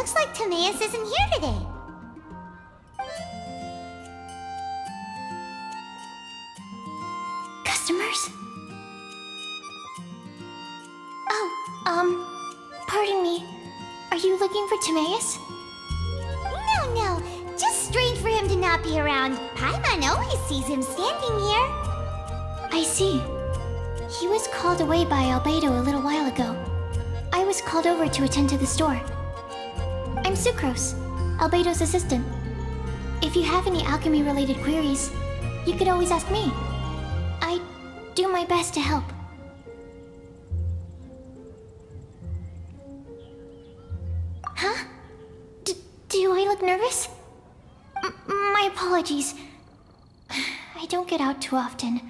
looks like Timaeus isn't here today. Customers? Pardon me. Are you looking for Timaeus? No. Just strange for him to not be around. Paimon always sees him standing here. I see. He was called away by Альбедо a little while ago. I was called over to attend to the store. I'm Sucrose, Альбедо's assistant. If you have any alchemy-related queries, you could always ask me. I do my best to help. Huh? Do I look nervous? My apologies. I don't get out too often.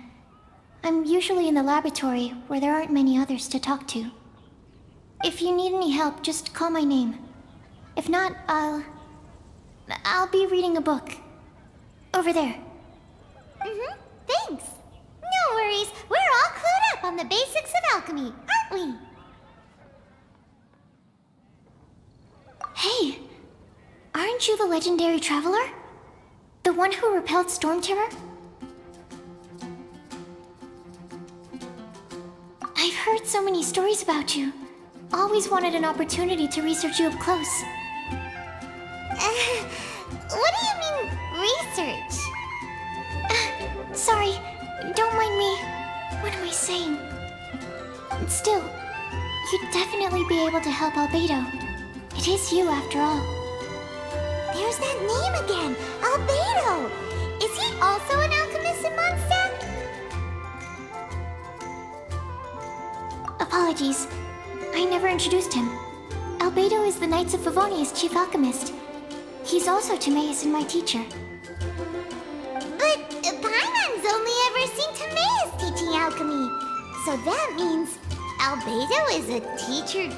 I'm usually in the laboratory where there aren't many others to talk to. If you need any help, just call my name. If not, I'll be reading a book. Over there. Thanks. No worries. We're all clued up on the basics of alchemy, aren't we? Hey, aren't you the legendary traveler? The one who repelled Storm Terror? I've heard so many stories about you. Always wanted an opportunity to research you up close. What do you mean, research? Sorry, don't mind me. What am I saying? Still, you'd definitely be able to help Альбедо. It is you, after all. There's that name again, Альбедо! Is he also an alchemist in Mondstadt? Apologies, I never introduced him. Альбедо is the Knights of Favonia's chief alchemist. He's also Timaeus and my teacher. But Paimon's only ever seen Timaeus teaching alchemy. So that means Альбедо is a teacher?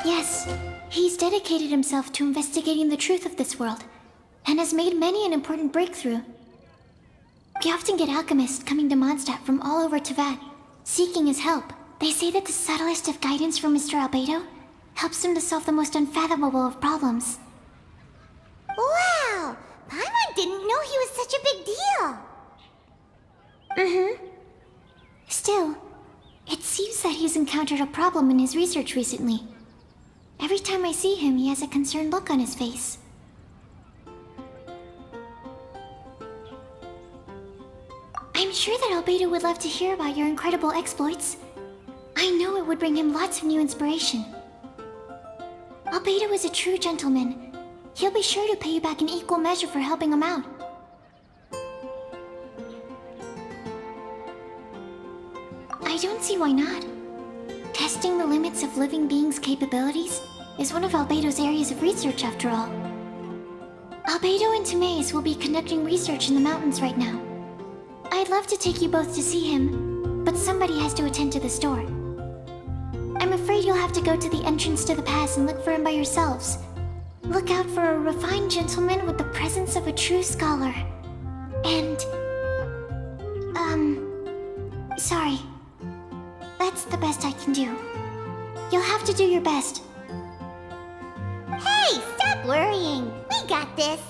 Yes, he's dedicated himself to investigating the truth of this world, and has made many an important breakthrough. We often get alchemists coming to Mondstadt from all over Teyvat, seeking his help. They say that the subtlest of guidance from Mr. Альбедо helps him to solve the most unfathomable of problems. Wow! Paimon didn't know he was such a big deal! Still, it seems that he's encountered a problem in his research recently. Every time I see him, he has a concerned look on his face. I'm sure that Альбедо would love to hear about your incredible exploits. I know it would bring him lots of new inspiration. Альбедo is a true gentleman. He'll be sure to pay you back in equal measure for helping him out. I don't see why not. Testing the limits of living beings' capabilities is one of Альбедо's areas of research, after all. Альбедо and Timaeus will be conducting research in the mountains right now. I'd love to take you both to see him, but somebody has to attend to the store. I'm afraid you'll have to go to the entrance to the pass and look for him by yourselves. Look out for a refined gentleman with the presence of a true scholar. And... sorry. That's the best I can do. You'll have to do your best. Hey, stop worrying! We got this!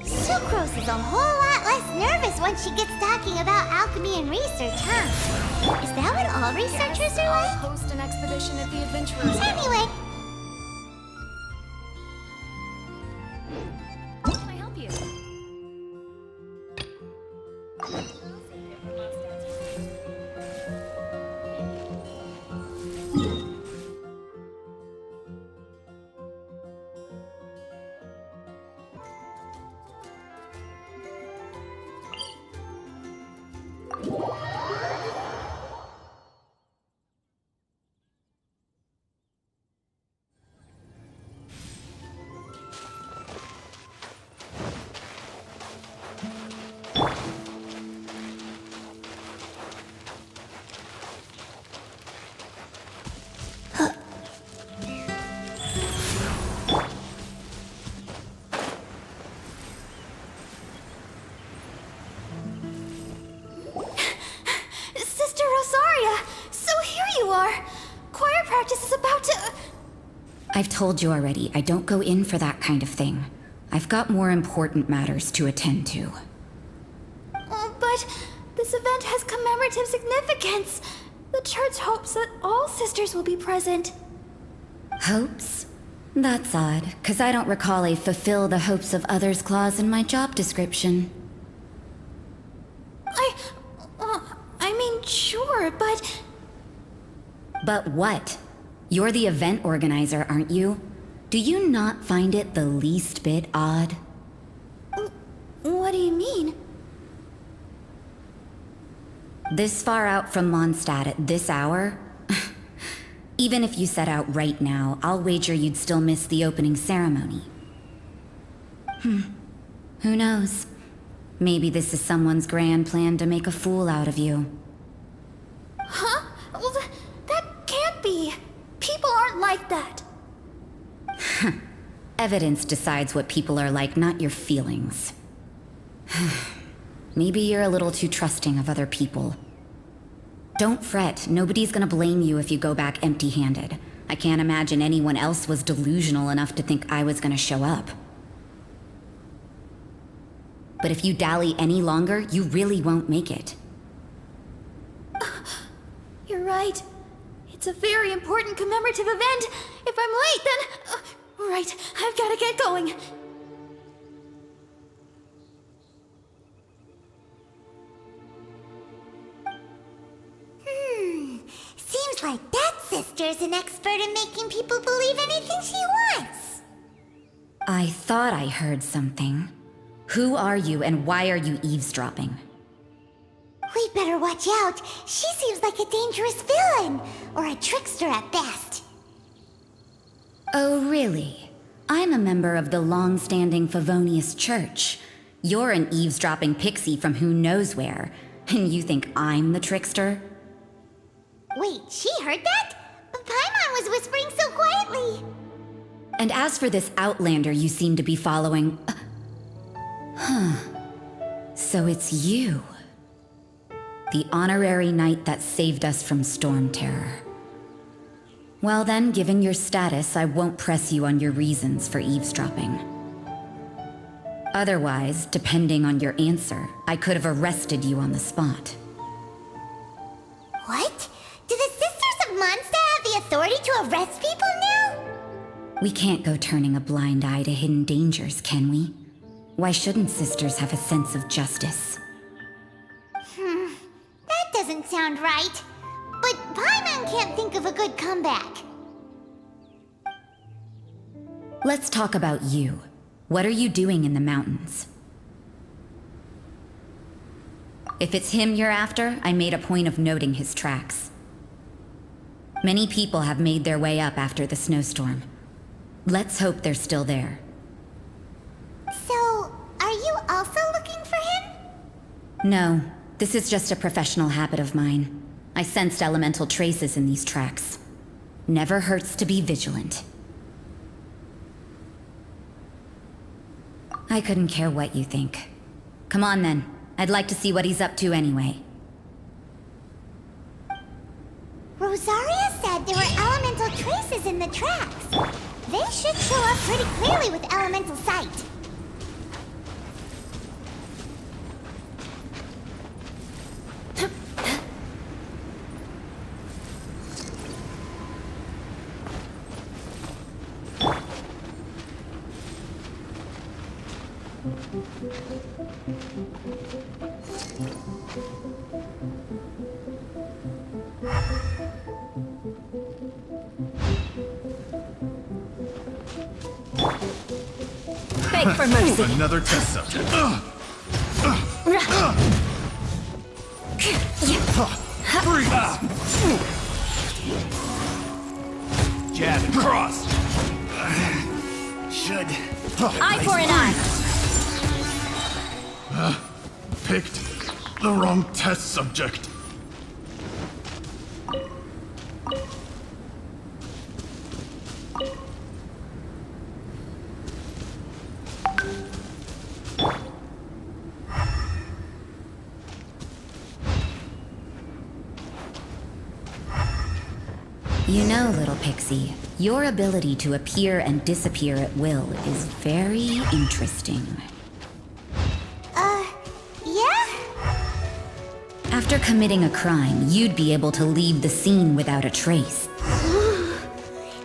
Sucrose is a whole lot less nervous when she gets talking about alchemy and research, huh? Is that what all researchers are like? I'll host an expedition at the Adventurers Guild. Anyway, How can I help you? I've told you already, I don't go in for that kind of thing. I've got more important matters to attend to. Oh, but this event has commemorative significance. The church hopes that all sisters will be present. Hopes? That's odd, because I don't recall a fulfill the hopes of others clause in my job description. I mean, sure, but... But what? You're the event organizer, aren't you? Do you not find it the least bit odd? What do you mean? This far out from Mondstadt at this hour? Even if you set out right now, I'll wager you'd still miss the opening ceremony. Who knows? Maybe this is someone's grand plan to make a fool out of you. Huh? Well, that can't be. People aren't like that. Evidence decides what people are like, not your feelings. Maybe you're a little too trusting of other people. Don't fret, nobody's gonna blame you if you go back empty-handed. I can't imagine anyone else was delusional enough to think I was gonna show up. But if you dally any longer, you really won't make it. You're right. It's a very important commemorative event. If I'm late, then... right, I've gotta get going. Seems like that sister's an expert in making people believe anything she wants. I thought I heard something. Who are you and why are you eavesdropping? We better watch out. She seems like a dangerous villain, or a trickster at best. Oh, really? I'm a member of the long-standing Favonius Church. You're an eavesdropping pixie from who knows where, and you think I'm the trickster? Wait, she heard that? Paimon was whispering so quietly. And as for this outlander you seem to be following... So it's you. The honorary knight that saved us from Storm Terror. Well then, given your status, I won't press you on your reasons for eavesdropping. Otherwise, depending on your answer, I could have arrested you on the spot. What? Do the Sisters of Mondstadt have the authority to arrest people now? We can't go turning a blind eye to hidden dangers, can we? Why shouldn't sisters have a sense of justice? That doesn't sound right. But Paimon can't think of a good comeback. Let's talk about you. What are you doing in the mountains? If it's him you're after, I made a point of noting his tracks. Many people have made their way up after the snowstorm. Let's hope they're still there. So, are you also looking for him? No, this is just a professional habit of mine. I sensed elemental traces in these tracks. Never hurts to be vigilant. I couldn't care what you think. Come on then. I'd like to see what he's up to anyway. Rosaria said there were elemental traces in the tracks. They should show up pretty clearly with elemental sight. Beg for mercy. Another test subject. Freeze! Jab and cross. Should. Eye for an eye. Picked the wrong test subject. You know, little pixie, your ability to appear and disappear at will is very interesting. Yeah? After committing a crime, you'd be able to leave the scene without a trace.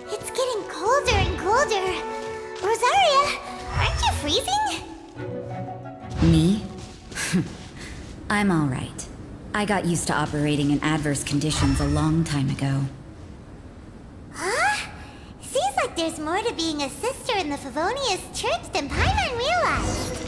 It's getting colder and colder. Rosaria, aren't you freezing? Me? I'm alright. I got used to operating in adverse conditions a long time ago. Huh? Seems like there's more to being a sister in the Favonius Church than Paimon realized.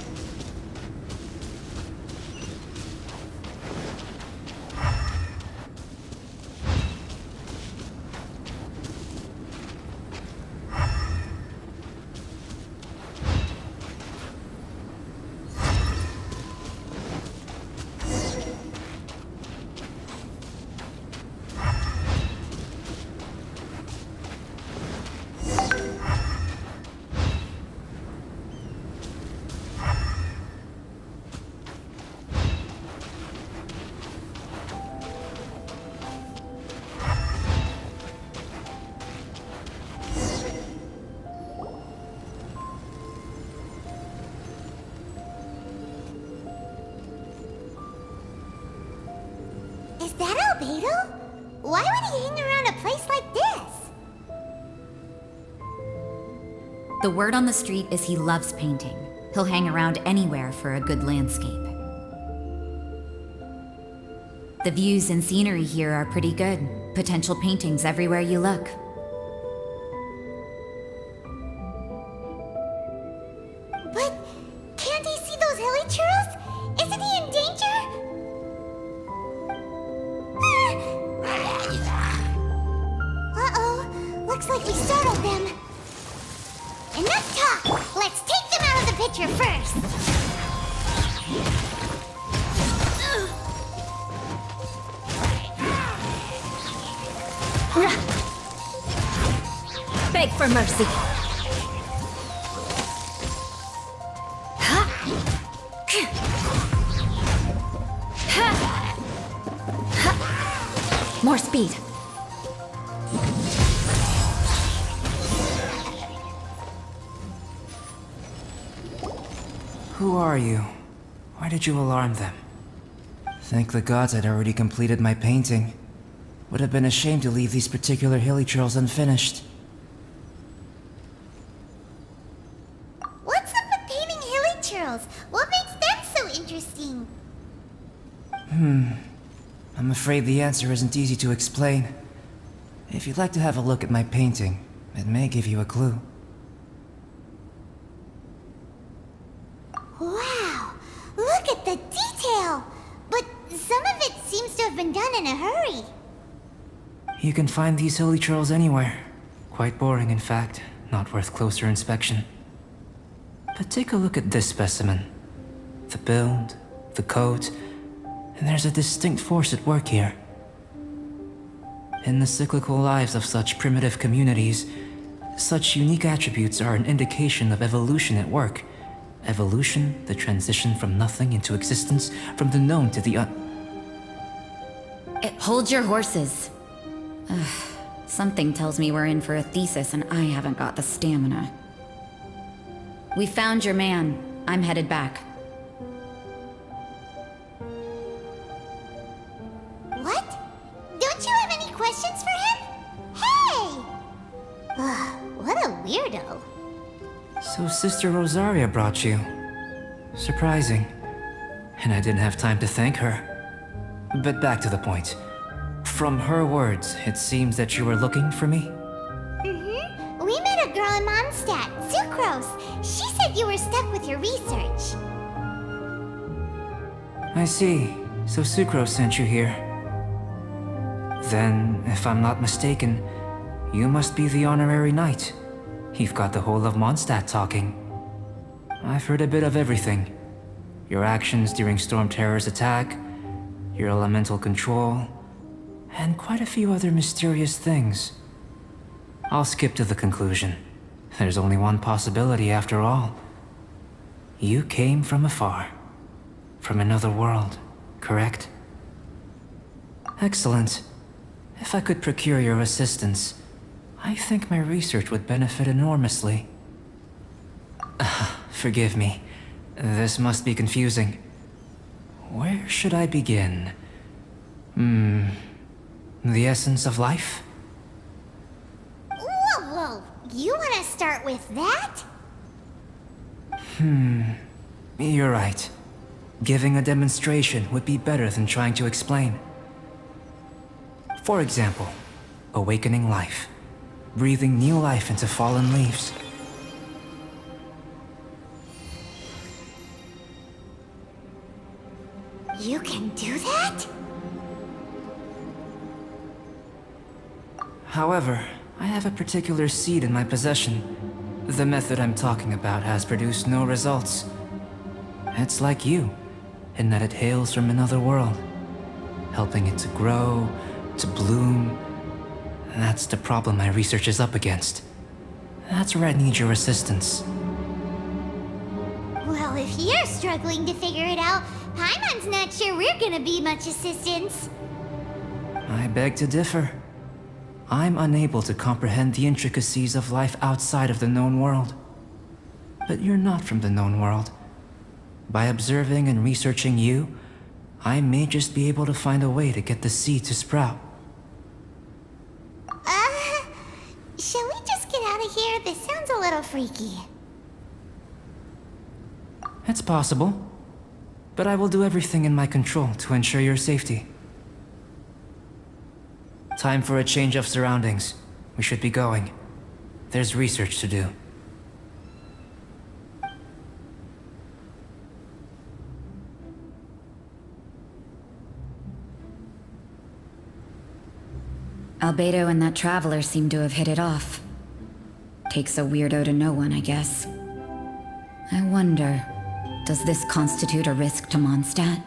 Is that Альбедо? Why would he hang around a place like this? The word on the street is he loves painting. He'll hang around anywhere for a good landscape. The views and scenery here are pretty good. Potential paintings everywhere you look. But can't he see those hilichurls? Isn't he in danger? Uh-oh. Looks like we startled them. Enough talk! Let's take them out of the picture first! Beg for mercy. More speed. Who are you? Why did you alarm them? Thank the gods I'd already completed my painting. Would have been a shame to leave these particular hilichurls unfinished. What's up with painting hilichurls? What makes them so interesting? I'm afraid the answer isn't easy to explain. If you'd like to have a look at my painting, it may give you a clue. Wow! Look at the detail! But some of it seems to have been done in a hurry. You can find these hilichurls anywhere. Quite boring, in fact. Not worth closer inspection. But take a look at this specimen. The build, the coat, and there's a distinct force at work here. In the cyclical lives of such primitive communities, such unique attributes are an indication of evolution at work. Evolution, the transition from nothing into existence, from the known to the Hold your horses. Something tells me we're in for a thesis and I haven't got the stamina. We found your man. I'm headed back. What? Don't you have any questions for him? Hey! What a weirdo. So Sister Rosaria brought you. Surprising. And I didn't have time to thank her. But back to the point. From her words, it seems that you were looking for me? We met a girl in Mondstadt, Sucrose. She said you were stuck with your research. I see. So Sucrose sent you here. Then, if I'm not mistaken, you must be the honorary knight. You've got the whole of Mondstadt talking. I've heard a bit of everything. Your actions during Storm Terror's attack, your elemental control, and quite a few other mysterious things. I'll skip to the conclusion. There's only one possibility after all. You came from afar. From another world, correct? Excellent. If I could procure your assistance, I think my research would benefit enormously. Forgive me. This must be confusing. Where should I begin? The essence of life? Whoa, whoa! You want to start with that? You're right. Giving a demonstration would be better than trying to explain. For example, awakening life. Breathing new life into fallen leaves. You can do that? However, I have a particular seed in my possession. The method I'm talking about has produced no results. It's like you, in that it hails from another world, helping it to grow, to bloom. That's the problem my research is up against. That's where I need your assistance. Well, if you're struggling to figure it out, Paimon's not sure we're gonna be much assistance. I beg to differ. I'm unable to comprehend the intricacies of life outside of the known world. But you're not from the known world. By observing and researching you, I may just be able to find a way to get the seed to sprout. Shall we just get out of here? This sounds a little freaky. It's possible. But I will do everything in my control to ensure your safety. Time for a change of surroundings. We should be going. There's research to do. Альбедо and that traveler seem to have hit it off. Takes a weirdo to know one, I guess. I wonder, does this constitute a risk to Mondstadt?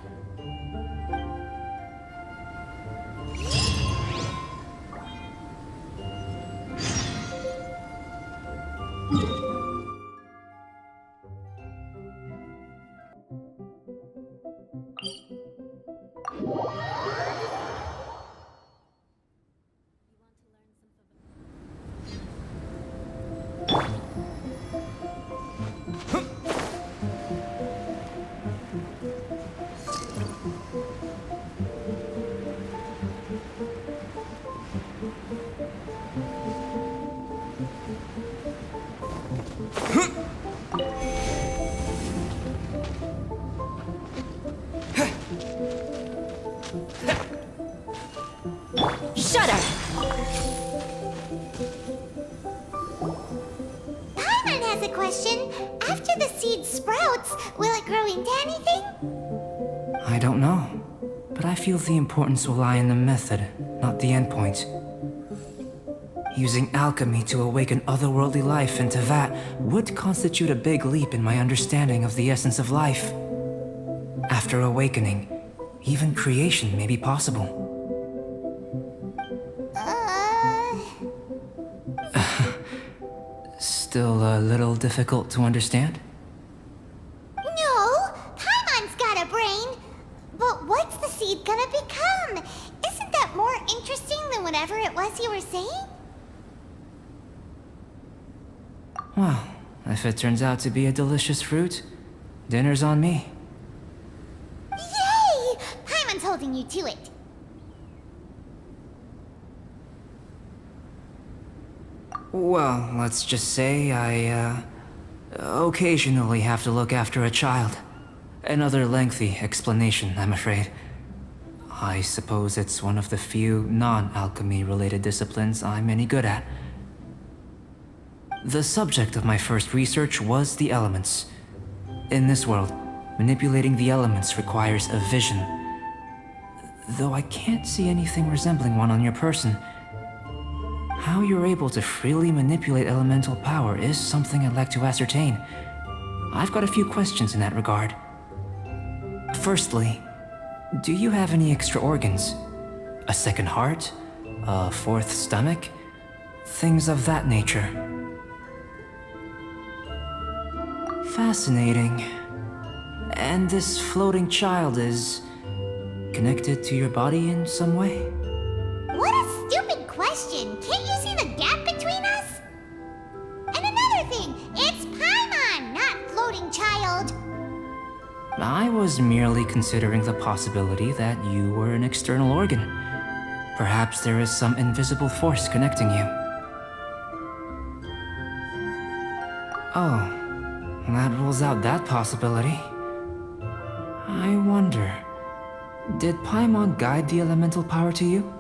Shut up! Paimon has a question. After the seed sprouts, will it grow into anything? I don't know. But I feel the importance will lie in the method, not the endpoint. Using alchemy to awaken otherworldly life into that would constitute a big leap in my understanding of the essence of life. After awakening, even creation may be possible. Still a little difficult to understand? No, Paimon's got a brain. But what's the seed gonna become? Isn't that more interesting than whatever it was you were saying? Well, if it turns out to be a delicious fruit, dinner's on me. Yay! Paimon's holding you to it. Well, let's just say I, occasionally have to look after a child. Another lengthy explanation, I'm afraid. I suppose it's one of the few non-alchemy related disciplines I'm any good at. The subject of my first research was the elements. In this world, manipulating the elements requires a vision. Though I can't see anything resembling one on your person, how you're able to freely manipulate elemental power is something I'd like to ascertain. I've got a few questions in that regard. Firstly, do you have any extra organs? A second heart? A fourth stomach? Things of that nature. Fascinating. And this floating child is connected to your body in some way? What a question. Can't you see the gap between us? And another thing, it's Paimon, not floating child. I was merely considering the possibility that you were an external organ. Perhaps there is some invisible force connecting you. Oh, that rules out that possibility. I wonder, did Paimon guide the elemental power to you?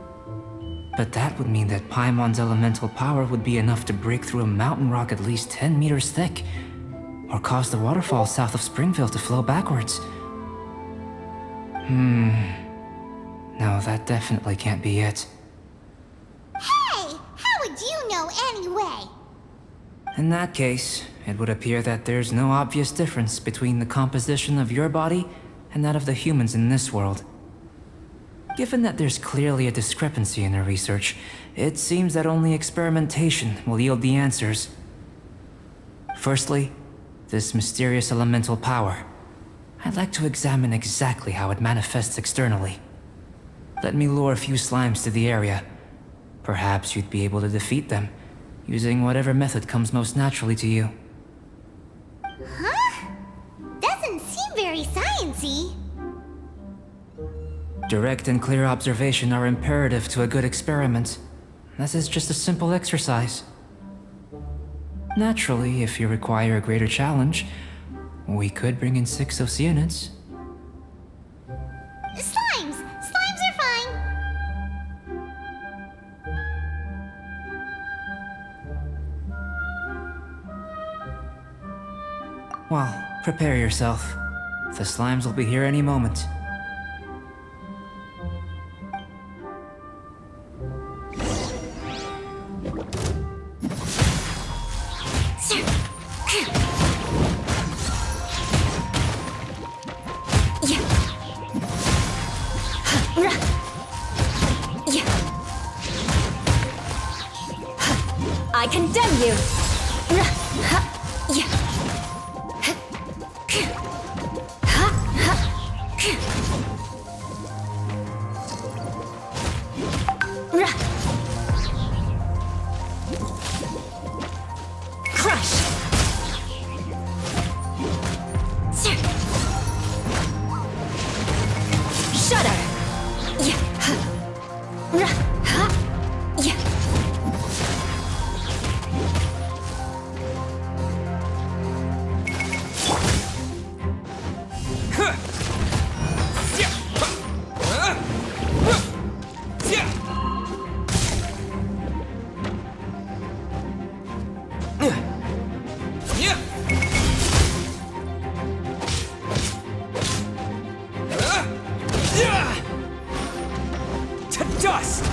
But that would mean that Paimon's elemental power would be enough to break through a mountain rock at least 10 meters thick, or cause the waterfall south of Springville to flow backwards. No, that definitely can't be it. Hey, how would you know anyway? In that case, it would appear that there's no obvious difference between the composition of your body and that of the humans in this world. Given that there's clearly a discrepancy in her research, it seems that only experimentation will yield the answers. Firstly, this mysterious elemental power. I'd like to examine exactly how it manifests externally. Let me lure a few slimes to the area. Perhaps you'd be able to defeat them, using whatever method comes most naturally to you. Huh? Doesn't seem very sciencey. Direct and clear observation are imperative to a good experiment. This is just a simple exercise. Naturally, if you require a greater challenge, we could bring in 6 Oceanids. Slimes! Slimes are fine! Well, prepare yourself. The slimes will be here any moment. I condemn you! Crush! Shudder! To dust!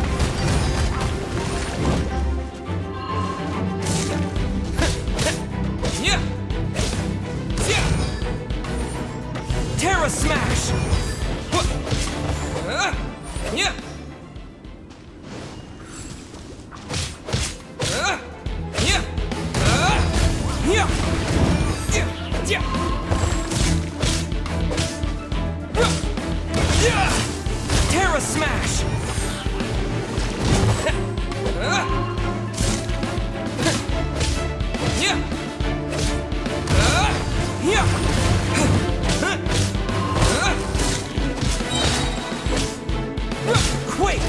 Terra Smash! Terra Smash! Quake!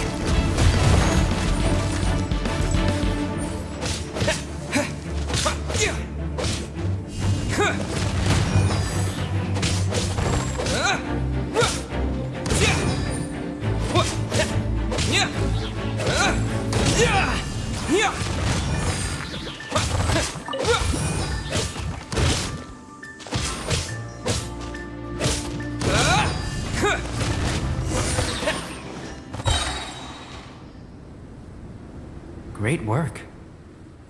Great work.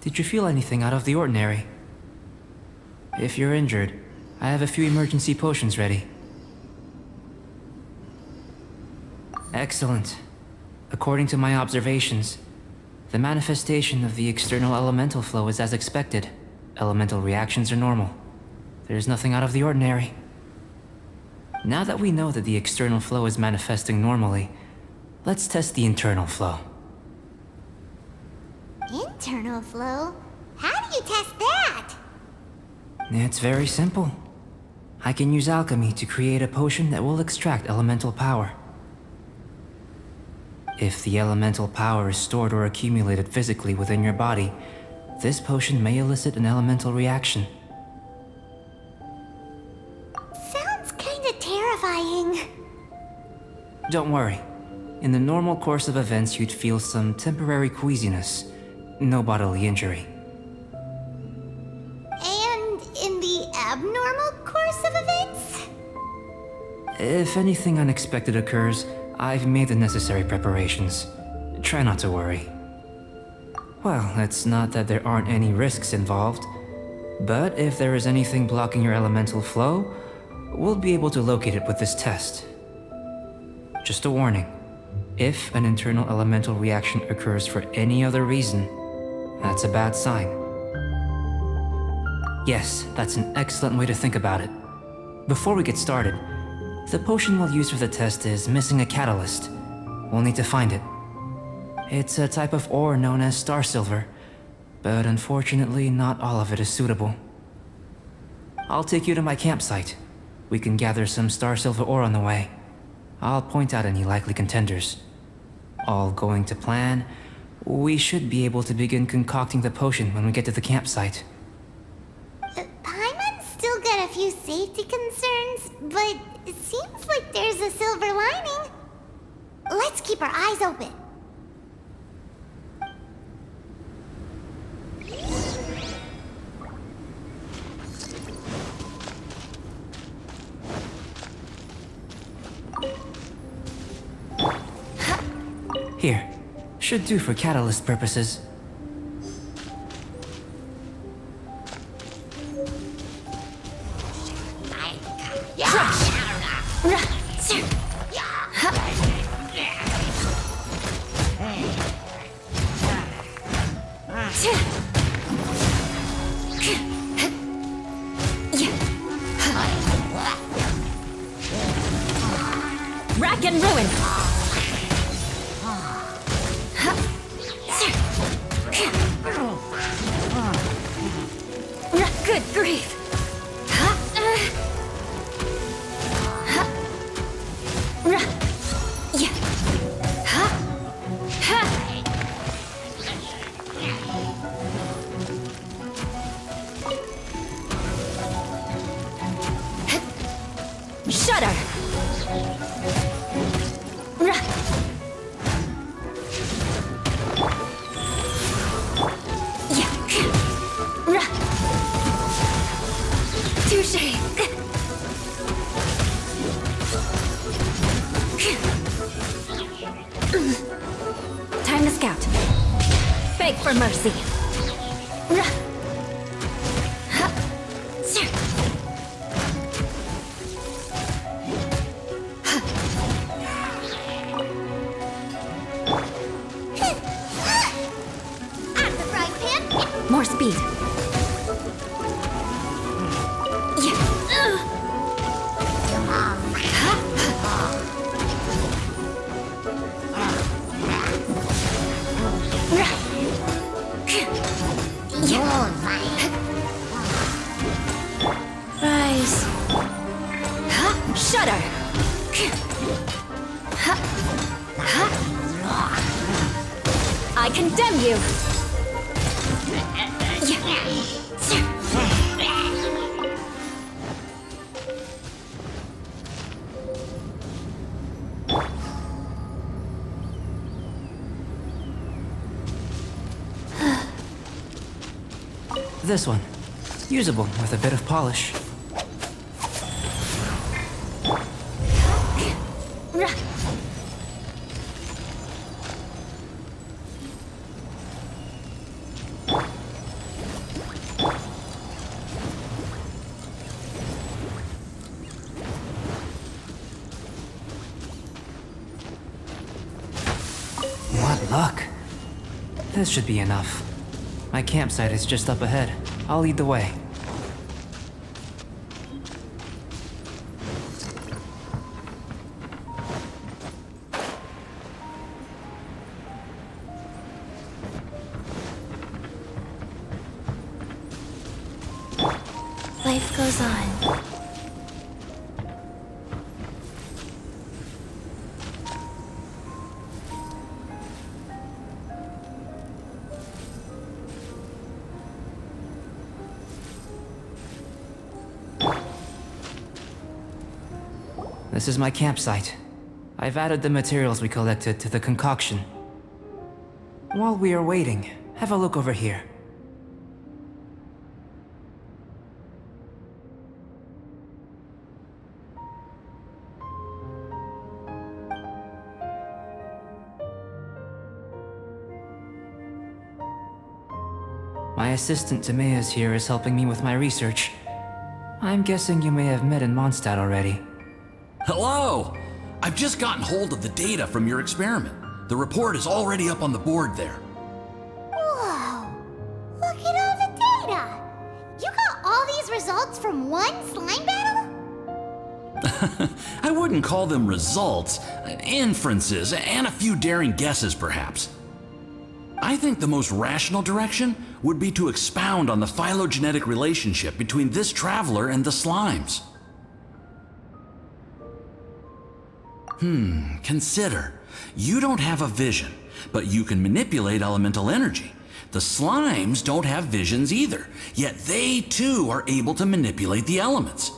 Did you feel anything out of the ordinary? If you're injured, I have a few emergency potions ready. Excellent. According to my observations, the manifestation of the external elemental flow is as expected. Elemental reactions are normal. There's nothing out of the ordinary. Now that we know that the external flow is manifesting normally, let's test the internal flow. internal flow. How do you test that? It's very simple. I can use alchemy to create a potion that will extract elemental power. If the elemental power is stored or accumulated physically within your body, this potion may elicit an elemental reaction. Sounds kinda terrifying. Don't worry. In the normal course of events, you'd feel some temporary queasiness. No bodily injury. And in the abnormal course of events? If anything unexpected occurs, I've made the necessary preparations. Try not to worry. Well, it's not that there aren't any risks involved, but if there is anything blocking your elemental flow, we'll be able to locate it with this test. Just a warning. If an internal elemental reaction occurs for any other reason, that's a bad sign. Yes, that's an excellent way to think about it. Before we get started, the potion we'll use for the test is missing a catalyst. We'll need to find it. It's a type of ore known as star silver, but unfortunately not all of it is suitable. I'll take you to my campsite. We can gather some star silver ore on the way. I'll point out any likely contenders. All going to plan, we should be able to begin concocting the potion when we get to the campsite. Paimon's still got a few safety concerns, but it seems like there's a silver lining. Let's keep our eyes open. Here, should do for catalyst purposes. Rack and ruin! Good grief! Shudder! Touché! Time to scout. Beg for mercy. At the frying pan. More speed. Rise. Shudder. I condemn you. This one. Usable with a bit of polish. What luck. This should be enough. My campsite is just up ahead. I'll lead the way. goes on. This is my campsite. I've added the materials we collected to the concoction. While we are waiting, have a look over here. My assistant Timaeus here is helping me with my research. I'm guessing you may have met in Mondstadt already. Hello! I've just gotten hold of the data from your experiment. The report is already up on the board there. Whoa! Look at all the data! You got all these results from one slime battle? I wouldn't call them results, inferences, and a few daring guesses perhaps. I think the most rational direction would be to expound on the phylogenetic relationship between this traveler and the slimes. Consider. You don't have a vision, but you can manipulate elemental energy. The slimes don't have visions either, yet they too are able to manipulate the elements.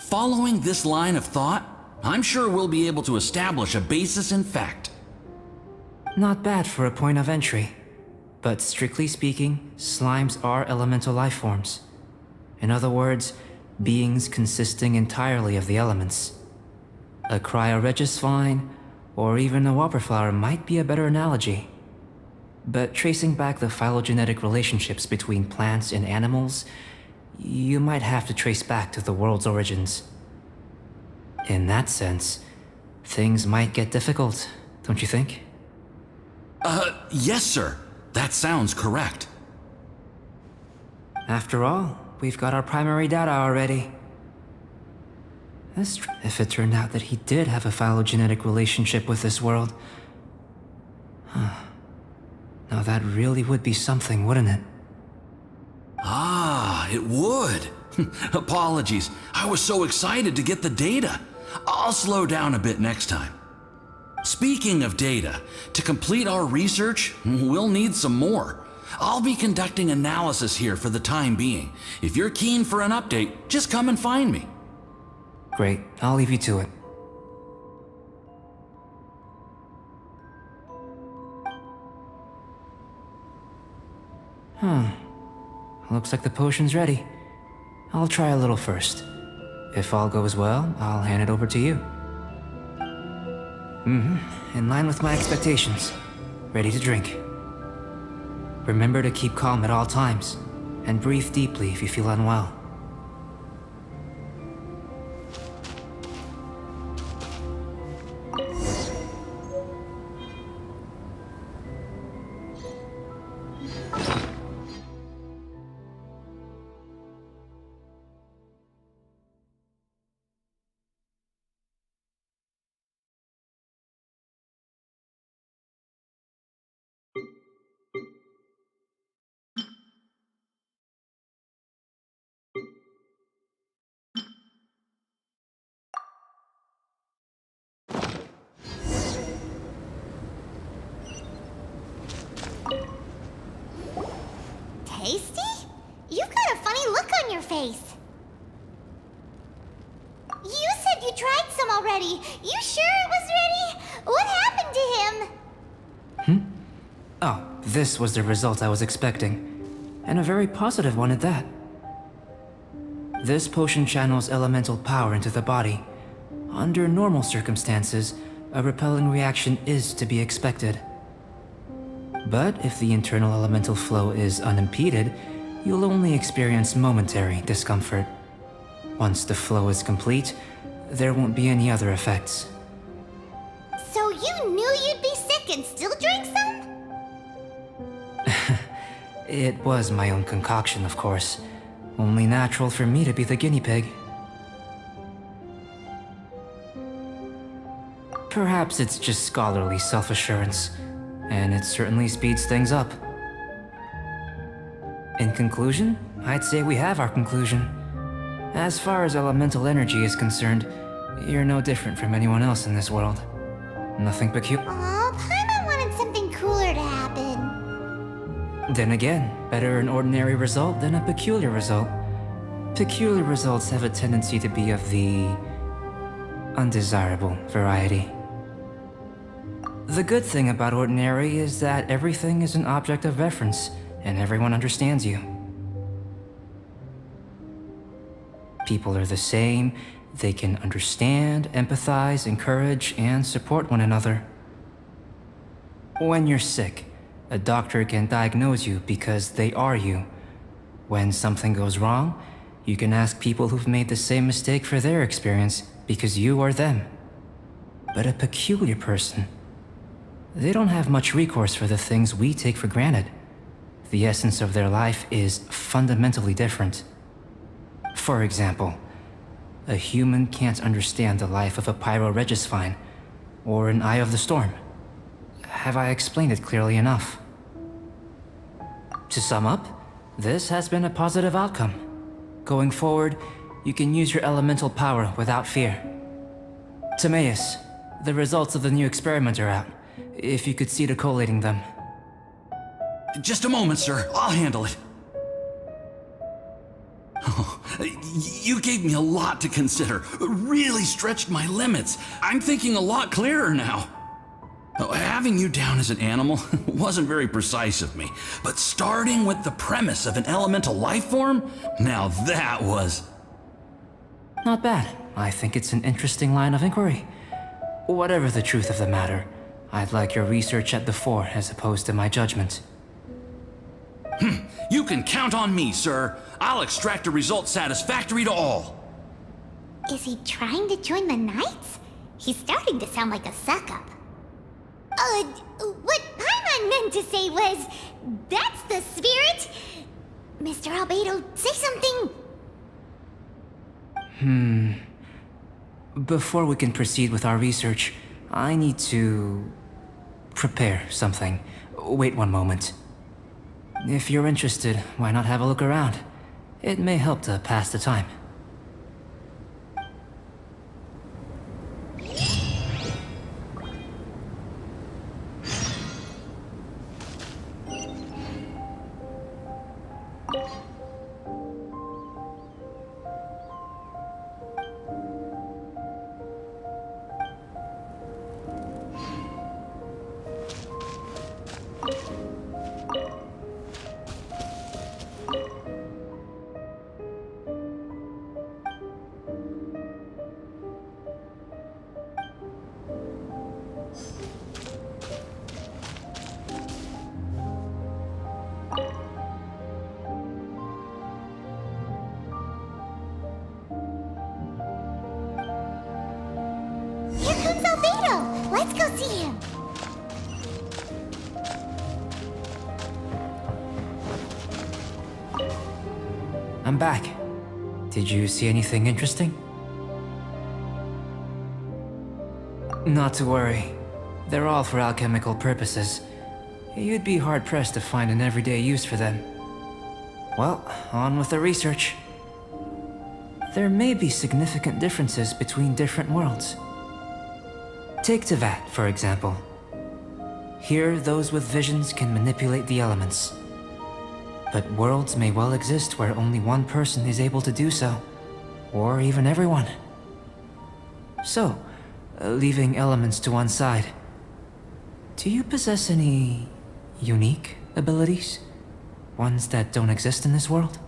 Following this line of thought, I'm sure we'll be able to establish a basis in fact. Not bad for a point of entry. But strictly speaking, slimes are elemental life forms. In other words, beings consisting entirely of the elements. A cryoregisvine, or even a whopperflower might be a better analogy. But tracing back the phylogenetic relationships between plants and animals, you might have to trace back to the world's origins. In that sense, things might get difficult, don't you think? Yes, sir. That sounds correct. After all, we've got our primary data already. If it turned out that he did have a phylogenetic relationship with this world... Now that really would be something, wouldn't it? Ah, it would. Apologies. I was so excited to get the data. I'll slow down a bit next time. Speaking of data, to complete our research, we'll need some more. I'll be conducting analysis here for the time being. If you're keen for an update, just come and find me. Great, I'll leave you to it. Looks like the potion's ready. I'll try a little first. If all goes well, I'll hand it over to you. In line with my expectations. Ready to drink. Remember to keep calm at all times, and breathe deeply if you feel unwell. Tasty? You've got a funny look on your face. You said you tried some already. You sure it was ready? What happened to him? Oh, this was the result I was expecting. And a very positive one at that. This potion channels elemental power into the body. Under normal circumstances, a repelling reaction is to be expected. But if the internal elemental flow is unimpeded, you'll only experience momentary discomfort. Once the flow is complete, there won't be any other effects. So you knew you'd be sick and still drank some? It was my own concoction, of course. Only natural for me to be the guinea pig. Perhaps it's just scholarly self-assurance, and it certainly speeds things up. In conclusion, I'd say we have our conclusion. As far as elemental energy is concerned, you're no different from anyone else in this world. Nothing peculiar. Aw, Paimon wanted something cooler to happen. Then again, better an ordinary result than a peculiar result. Peculiar results have a tendency to be of the undesirable variety. The good thing about ordinary is that everything is an object of reference, and everyone understands you. People are the same. They can understand, empathize, encourage, and support one another. When you're sick, a doctor can diagnose you because they are you. When something goes wrong, you can ask people who've made the same mistake for their experience because you are them. But a peculiar person, they don't have much recourse for the things we take for granted. The essence of their life is fundamentally different. For example, a human can't understand the life of a pyroregisvine or an Eye of the Storm. Have I explained it clearly enough? To sum up, this has been a positive outcome. Going forward, you can use your elemental power without fear. Timaeus, the results of the new experiment are out. If you could see to collating them. Just a moment, sir. I'll handle it. Oh, you gave me a lot to consider. Really stretched my limits. I'm thinking a lot clearer now. Having you down as an animal wasn't very precise of me, but starting with the premise of an elemental life form, now that was... Not bad. I think it's an interesting line of inquiry. Whatever the truth of the matter, I'd like your research at the fore as opposed to my judgment. You can count on me, sir. I'll extract a result satisfactory to all. Is he trying to join the Knights? He's starting to sound like a suck-up. What Paimon meant to say was, that's the spirit! Mr. Альбедо, say something! Before we can proceed with our research, I need to... prepare something. Wait one moment. If you're interested, why not have a look around? It may help to pass the time. Here comes Альбедо! Let's go see him! I'm back. Did you see anything interesting? Not to worry. They're all for alchemical purposes. You'd be hard-pressed to find an everyday use for them. Well, on with the research. There may be significant differences between different worlds. Take Tevat, for example. Here, those with visions can manipulate the elements. But worlds may well exist where only one person is able to do so, or even everyone. So, leaving elements to one side, do you possess any unique abilities? Ones that don't exist in this world?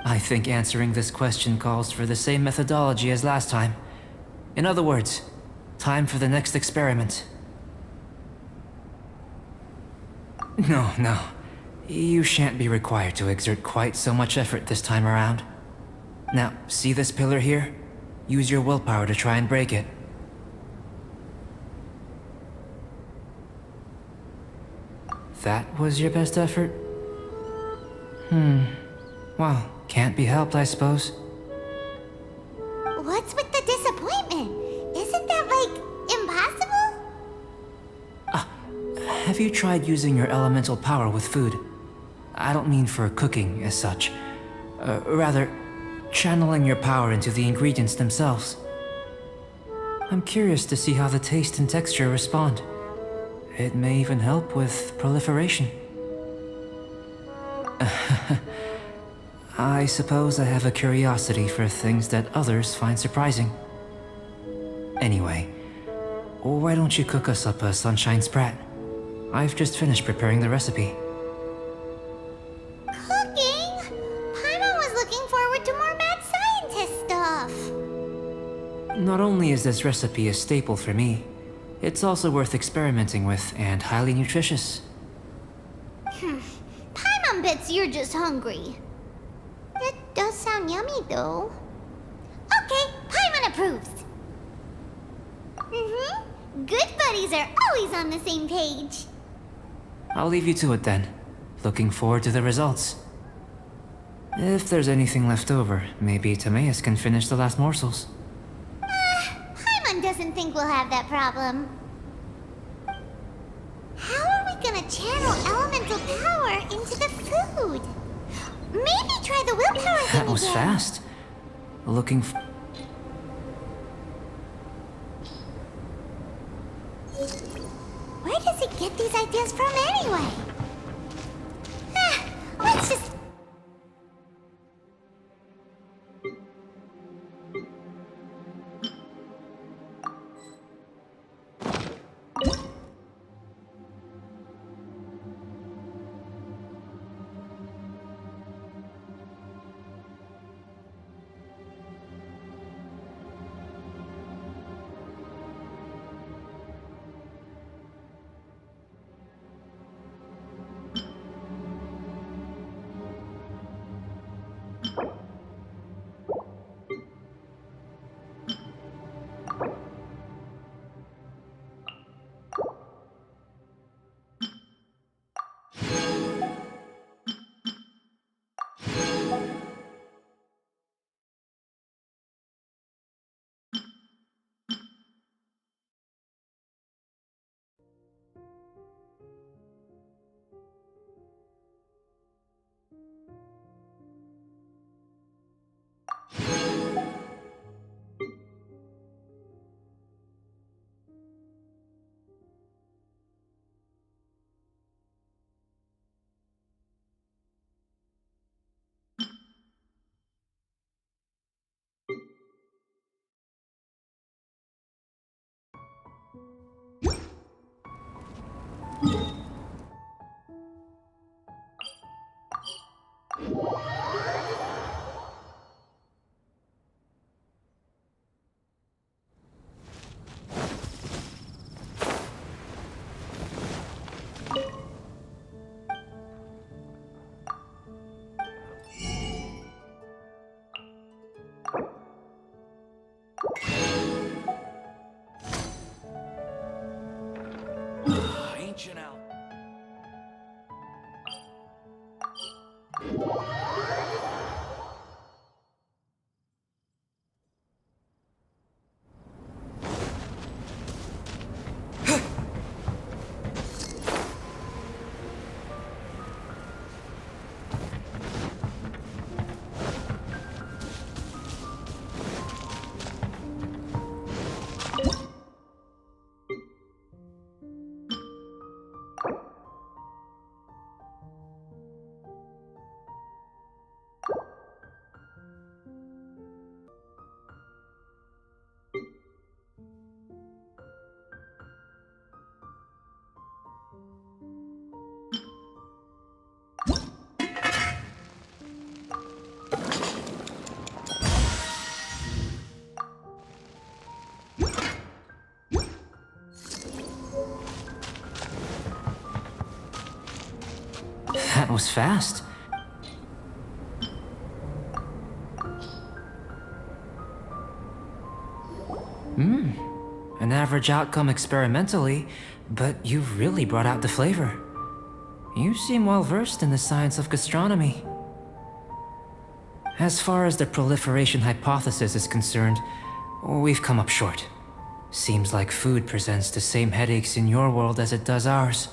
I think answering this question calls for the same methodology as last time. In other words, time for the next experiment. No. You shan't be required to exert quite so much effort this time around. Now, see this pillar here? Use your willpower to try and break it. That was your best effort? Well, can't be helped, I suppose. What's with the disappointment? Isn't that, like, impossible? Have you tried using your elemental power with food? I don't mean for cooking as such. Rather, channeling your power into the ingredients themselves. I'm curious to see how the taste and texture respond. It may even help with proliferation. I suppose I have a curiosity for things that others find surprising. Anyway, why don't you cook us up a sunshine sprat? I've just finished preparing the recipe. Cooking? Paimon was looking forward to more mad scientist stuff. Not only is this recipe a staple for me, it's also worth experimenting with and highly nutritious. Paimon bets you're just hungry. It does sound yummy, though. Okay, Paimon approves. Good buddies are always on the same page. I'll leave you to it then. Looking forward to the results. If there's anything left over, maybe Timaeus can finish the last morsels. Paimon doesn't think we'll have that problem. How are we gonna channel elemental power into the food? Maybe try the willpower thing That was again. fast. Looking Where does he get these ideas from anyway? Let's just... Ancient out. That was fast. An average outcome experimentally, but you've really brought out the flavor. You seem well versed in the science of gastronomy. As far as the proliferation hypothesis is concerned, we've come up short. Seems like food presents the same headaches in your world as it does ours.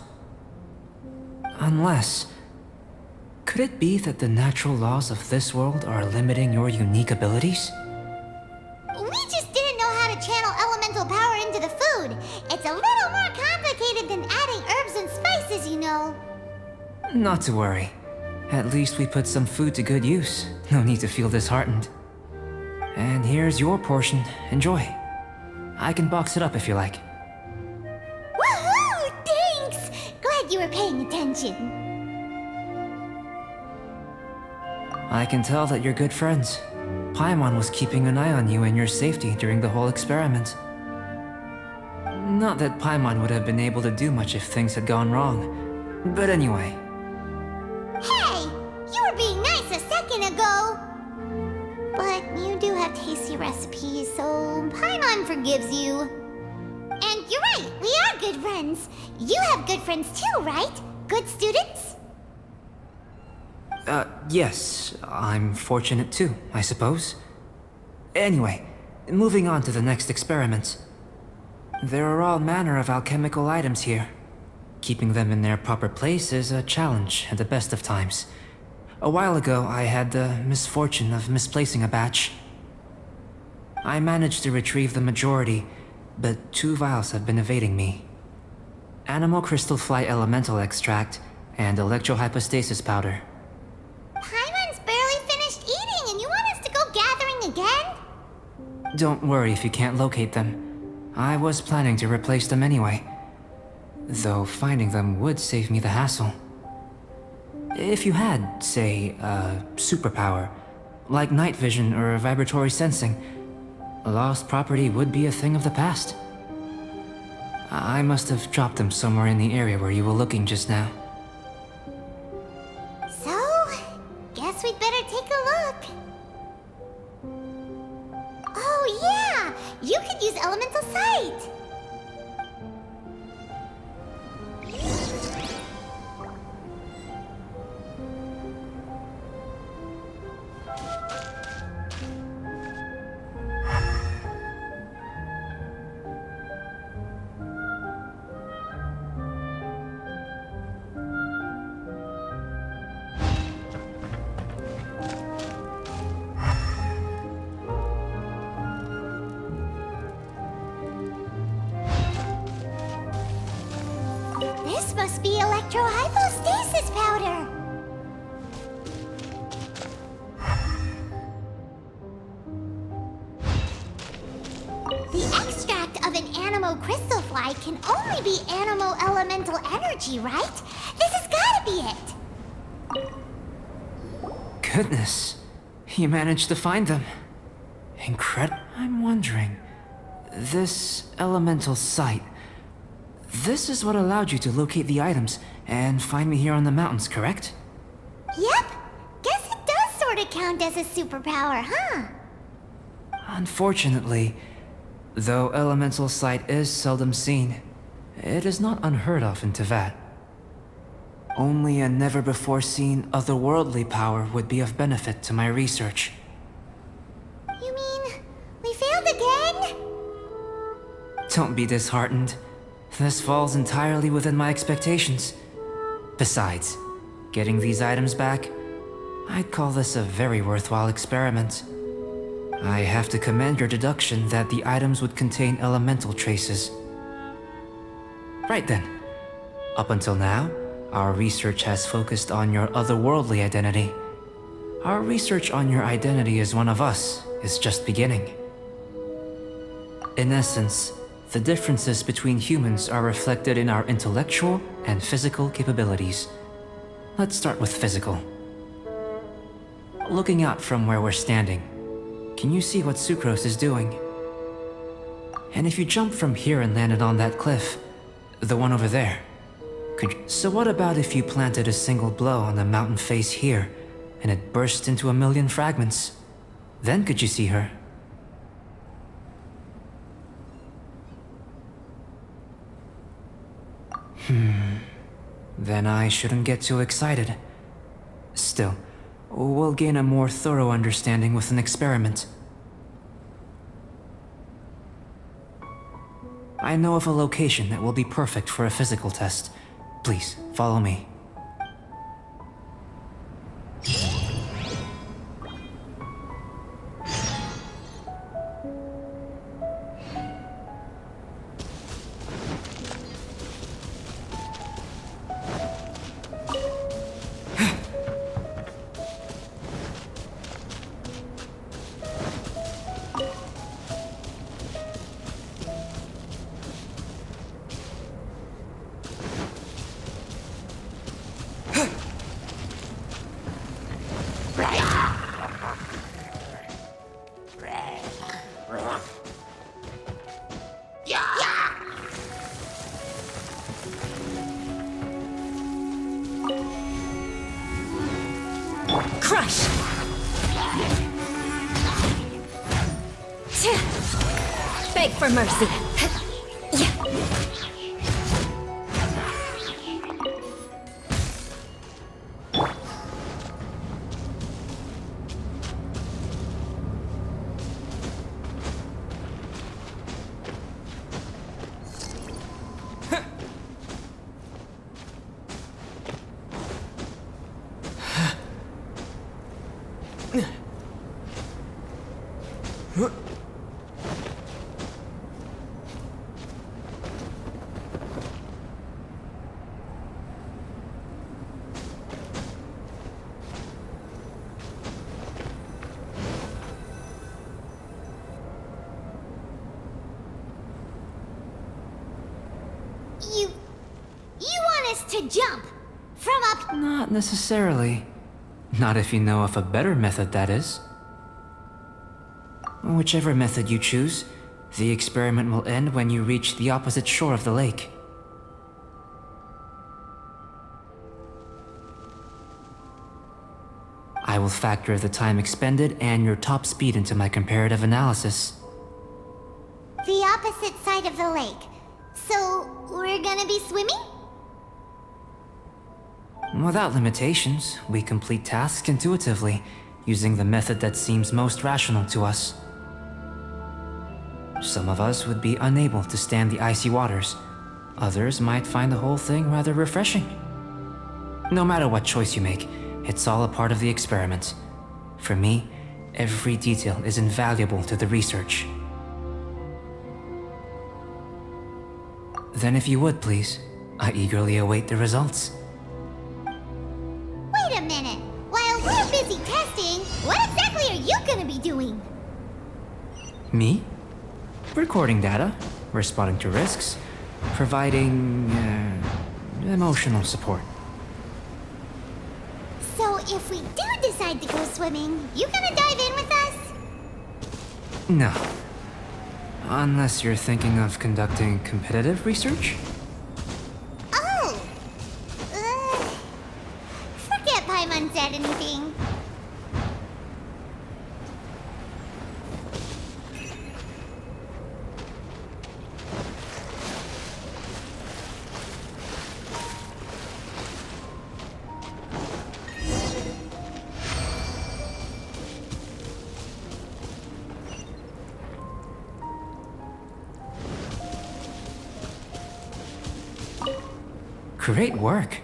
Unless... Could it be that the natural laws of this world are limiting your unique abilities? We just didn't know how to channel elemental power into the food. It's a little more complicated than adding herbs and spices, you know. Not to worry. At least we put some food to good use. No need to feel disheartened. And here's your portion. Enjoy. I can box it up if you like. Woohoo! Thanks! Glad you were paying attention. I can tell that you're good friends. Paimon was keeping an eye on you and your safety during the whole experiment. Not that Paimon would have been able to do much if things had gone wrong. But anyway. Hey! You were being nice a second ago! But you do have tasty recipes, so Paimon forgives you. And you're right, we are good friends. You have good friends too, right? Good students? Yes. I'm fortunate too, I suppose. Anyway, moving on to the next experiment. There are all manner of alchemical items here. Keeping them in their proper place is a challenge at the best of times. A while ago, I had the misfortune of misplacing a batch. I managed to retrieve the majority, but 2 vials have been evading me. Animal crystal fly elemental extract and electrohypostasis powder. Paimon's barely finished eating and you want us to go gathering again? Don't worry if you can't locate them. I was planning to replace them anyway. Though finding them would save me the hassle. If you had, say, a superpower, like night vision or vibratory sensing, lost property would be a thing of the past. I must have dropped them somewhere in the area where you were looking just now. So, guess we'd better take a look. Oh yeah! You could use elemental sight! This must be electrohypostasis powder! The extract of an animo crystal fly can only be animo elemental energy, right? This has gotta be it! Goodness, you managed to find them. Incredible. I'm wondering, this elemental sight, this is what allowed you to locate the items and find me here on the mountains, correct? Yep! Guess it does sorta count as a superpower, huh? Unfortunately, though elemental sight is seldom seen, it is not unheard of in Teyvat. Only a never-before-seen otherworldly power would be of benefit to my research. You mean, we failed again? Don't be disheartened. This falls entirely within my expectations. Besides, getting these items back, I'd call this a very worthwhile experiment. I have to commend your deduction that the items would contain elemental traces. Right then. Up until now, our research has focused on your otherworldly identity. Our research on your identity as one of us is just beginning. In essence, the differences between humans are reflected in our intellectual and physical capabilities. Let's start with physical. Looking out from where we're standing, can you see what Sucrose is doing? And if you jump from here and landed on that cliff, the one over there, so what about if you planted a single blow on the mountain face here, and it burst into a million fragments? Then could you see her? Then I shouldn't get too excited. Still, we'll gain a more thorough understanding with an experiment. I know of a location that will be perfect for a physical test. Please, follow me. Crush! Beg for mercy. You want us to jump from up? Not necessarily. Not if you know of a better method, that is. Whichever method you choose, the experiment will end when you reach the opposite shore of the lake. I will factor the time expended and your top speed into my comparative analysis. The opposite side of the lake. So, we're gonna be swimming? Without limitations, we complete tasks intuitively, using the method that seems most rational to us. Some of us would be unable to stand the icy waters. Others might find the whole thing rather refreshing. No matter what choice you make, it's all a part of the experiment. For me, every detail is invaluable to the research. Then if you would, please, I eagerly await the results. Wait a minute. While we're busy testing, what exactly are you gonna be doing? Me? Recording data, responding to risks, providing emotional support. So if we do decide to go swimming, you gonna dive in with us? No. Unless you're thinking of conducting competitive research? Oh! Forget Paimon said anything. Great work.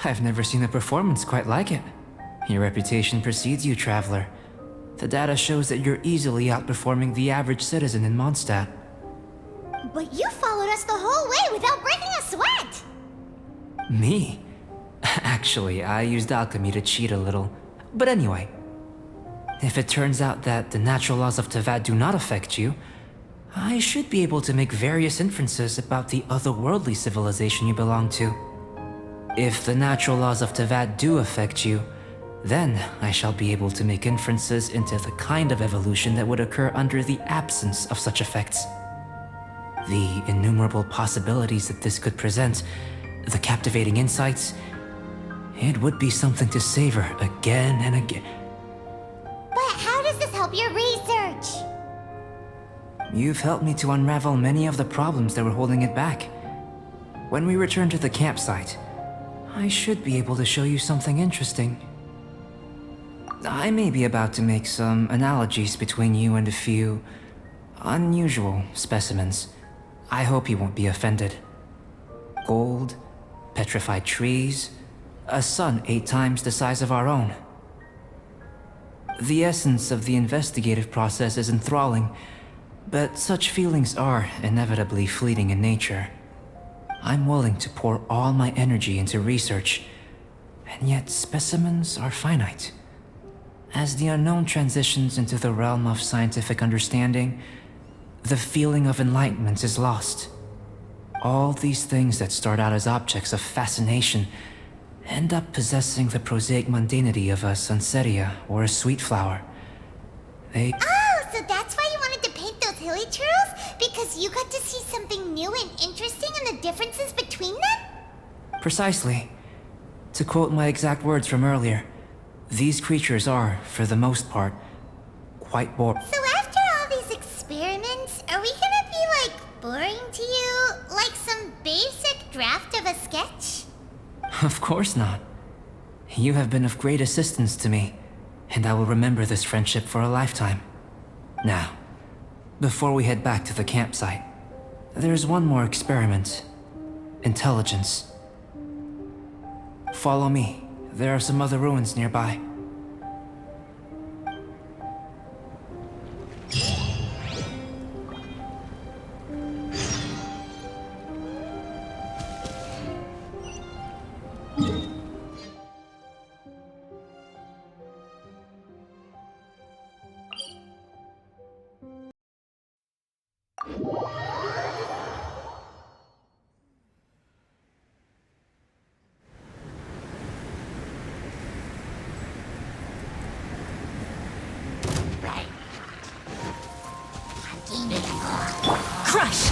I've never seen a performance quite like it. Your reputation precedes you, Traveler. The data shows that you're easily outperforming the average citizen in Mondstadt. But you followed us the whole way without breaking a sweat! Me? Actually, I used alchemy to cheat a little. But anyway, if it turns out that the natural laws of Teyvat do not affect you, I should be able to make various inferences about the otherworldly civilization you belong to. If the natural laws of Teyvat do affect you, then I shall be able to make inferences into the kind of evolution that would occur under the absence of such effects. The innumerable possibilities that this could present, the captivating insights, it would be something to savor again and again. But how does this help your research? You've helped me to unravel many of the problems that were holding it back. When we return to the campsite, I should be able to show you something interesting. I may be about to make some analogies between you and a few unusual specimens. I hope you won't be offended. Gold, petrified trees, a sun 8 times the size of our own. The essence of the investigative process is enthralling, but such feelings are inevitably fleeting in nature. I'm willing to pour all my energy into research, and yet specimens are finite. As the unknown transitions into the realm of scientific understanding, the feeling of enlightenment is lost. All these things that start out as objects of fascination end up possessing the prosaic mundanity of a sunsetia or a sweet flower. They... Oh, so that's why you wanted to paint those hilly churls? Because you got to see something new and interesting and the differences between them? Precisely. To quote my exact words from earlier, these creatures are, for the most part, quite boring. So after all these experiments, are we gonna be, like, boring to you? Like some basic draft of a sketch? Of course not. You have been of great assistance to me, and I will remember this friendship for a lifetime. Now, before we head back to the campsite, there's one more experiment. Intelligence. Follow me. There are some other ruins nearby. Crush!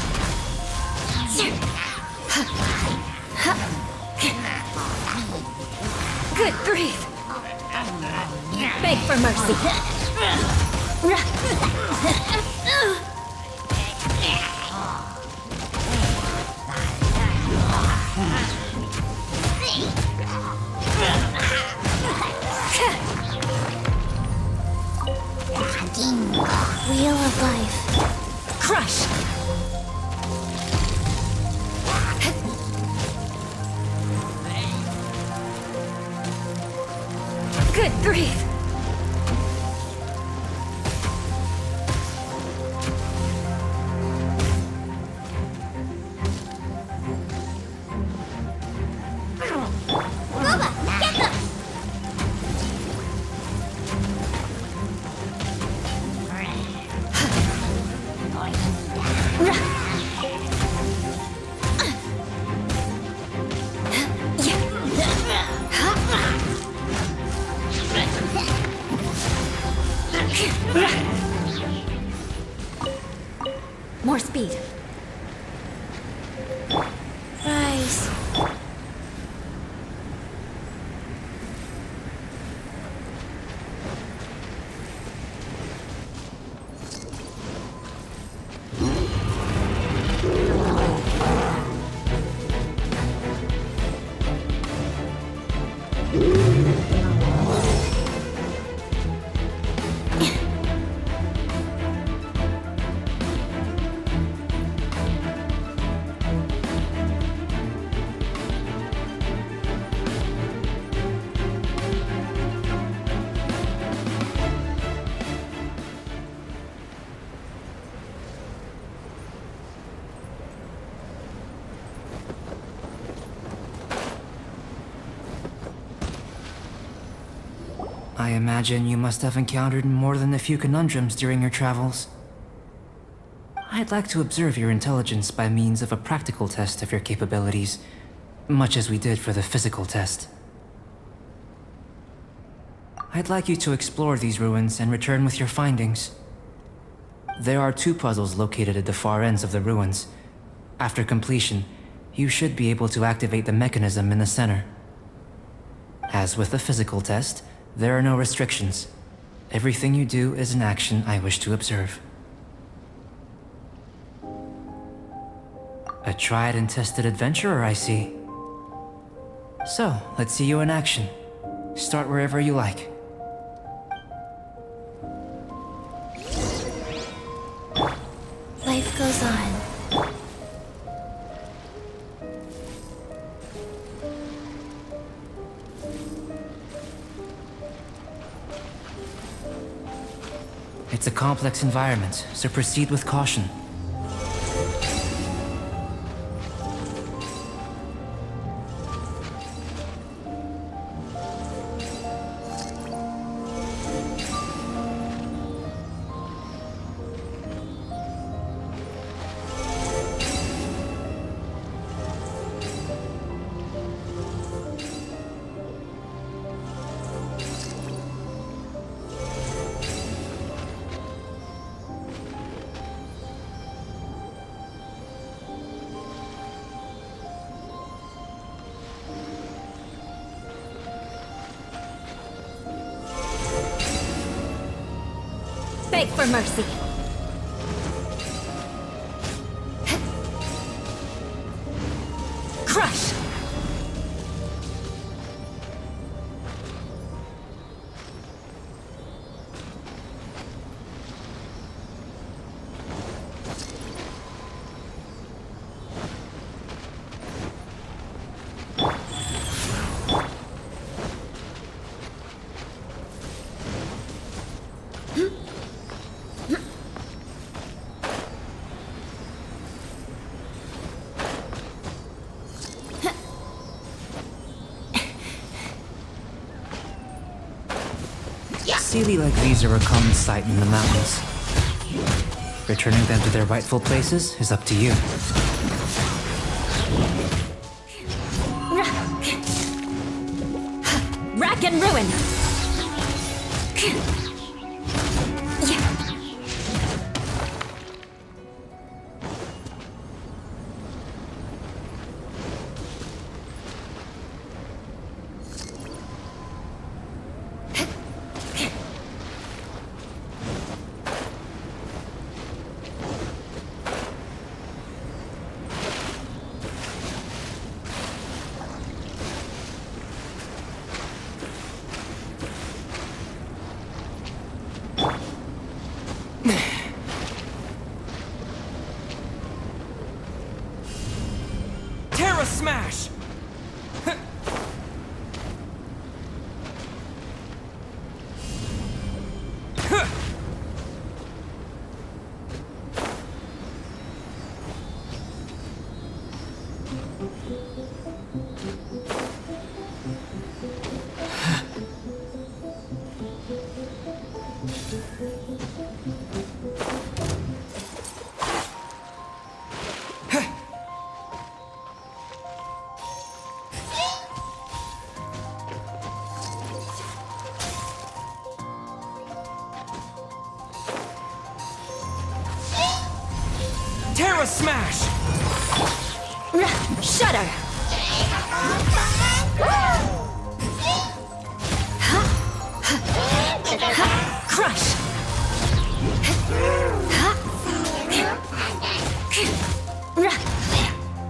Good grief! Beg for mercy! Wheel of life. Crush! Good grief! More speed. Rise. I imagine you must have encountered more than a few conundrums during your travels. I'd like to observe your intelligence by means of a practical test of your capabilities, much as we did for the physical test. I'd like you to explore these ruins and return with your findings. There are 2 puzzles located at the far ends of the ruins. After completion, you should be able to activate the mechanism in the center. As with the physical test, there are no restrictions. Everything you do is an action I wish to observe. A tried and tested adventurer, I see. So, let's see you in action. Start wherever you like. Life goes on. It's a complex environment, so proceed with caution. for mercy. Crush! Sealy like these are a common sight in the mountains. Returning them to their rightful places is up to you. Rack and ruin! Smash! Terra Smash! Shudder! Crush!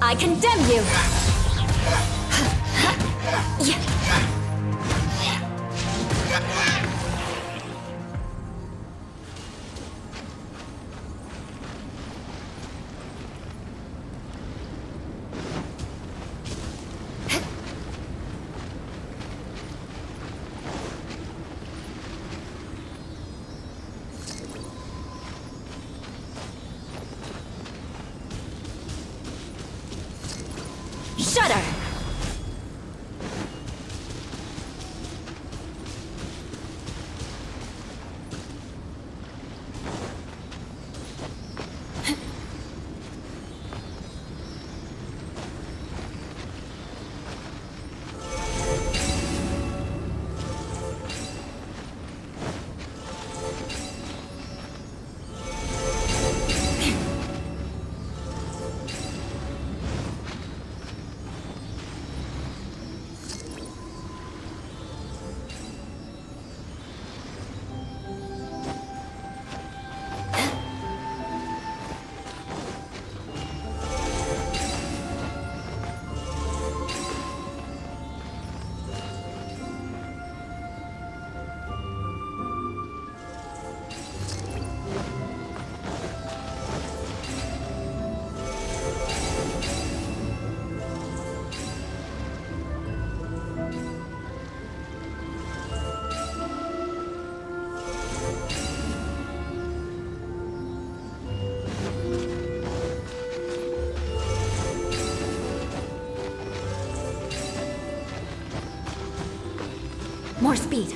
I condemn you! Shudder! More speed.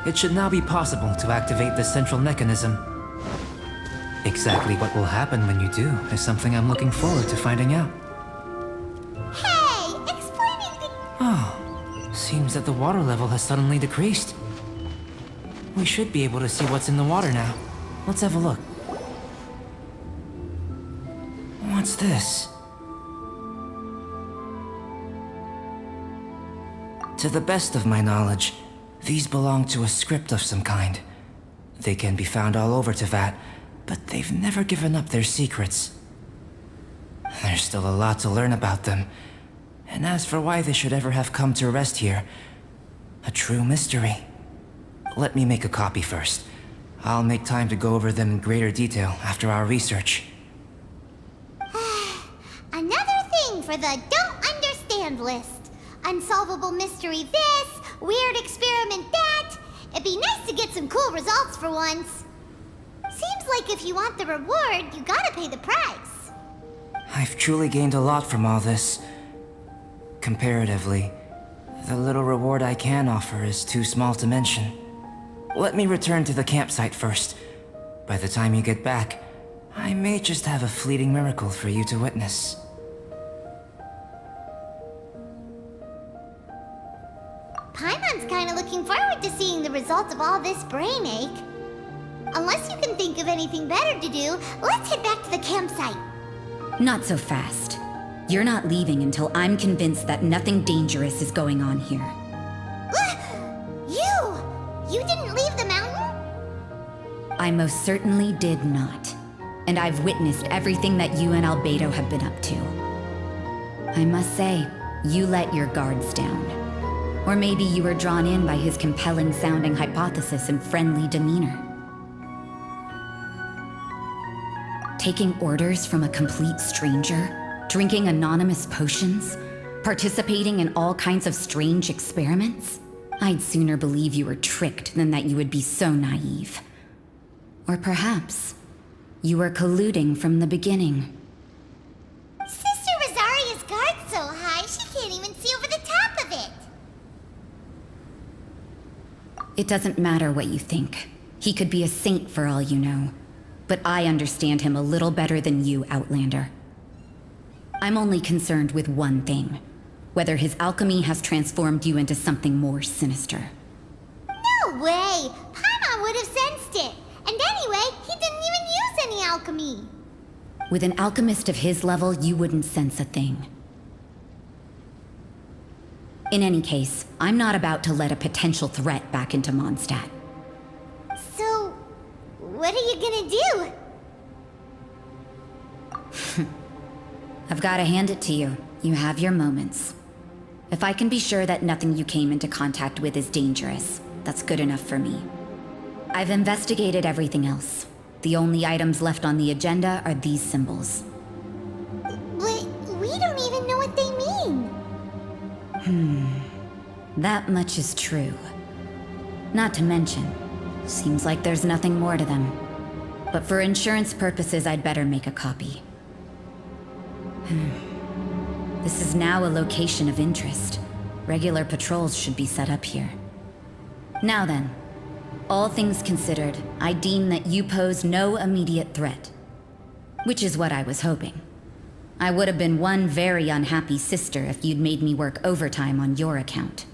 It should now be possible to activate the central mechanism. Exactly what will happen when you do is something I'm looking forward to finding out. Hey, explaining the... Oh, seems that the water level has suddenly decreased. We should be able to see what's in the water now. Let's have a look. What's this? To the best of my knowledge, these belong to a script of some kind. They can be found all over Teyvat, but they've never given up their secrets. There's still a lot to learn about them. And as for why they should ever have come to rest here, a true mystery. Let me make a copy first. I'll make time to go over them in greater detail after our research. Another thing for the don't understand list. Unsolvable mystery this, weird experiment that. It'd be nice to get some cool results for once. Seems like if you want the reward, you gotta pay the price. I've truly gained a lot from all this. Comparatively, the little reward I can offer is too small to mention. Let me return to the campsite first. By the time you get back, I may just have a fleeting miracle for you to witness. Paimon's kinda looking forward to seeing the results of all this brain ache. Unless you can think of anything better to do, let's head back to the campsite. Not so fast. You're not leaving until I'm convinced that nothing dangerous is going on here. You didn't leave the mountain? I most certainly did not. And I've witnessed everything that you and Альбедо have been up to. I must say, you let your guards down. Or maybe you were drawn in by his compelling-sounding hypothesis and friendly demeanor. Taking orders from a complete stranger, drinking anonymous potions, participating in all kinds of strange experiments? I'd sooner believe you were tricked than that you would be so naive. Or perhaps you were colluding from the beginning. Sister Rosaria's guard's so high, she can't even see over the top of it. It doesn't matter what you think. He could be a saint for all you know. But I understand him a little better than you, Outlander. I'm only concerned with one thing. Whether his alchemy has transformed you into something more sinister. No way! Paimon would have sensed it! And anyway, he didn't even use any alchemy! With an alchemist of his level, you wouldn't sense a thing. In any case, I'm not about to let a potential threat back into Mondstadt. So, what are you gonna do? I've gotta hand it to you. You have your moments. If I can be sure that nothing you came into contact with is dangerous, that's good enough for me. I've investigated everything else. The only items left on the agenda are these symbols. But we don't even know what they mean. That much is true. Not to mention, seems like there's nothing more to them. But for insurance purposes, I'd better make a copy. This is now a location of interest. Regular patrols should be set up here. Now then, all things considered, I deem that you pose no immediate threat. Which is what I was hoping. I would have been one very unhappy sister if you'd made me work overtime on your account.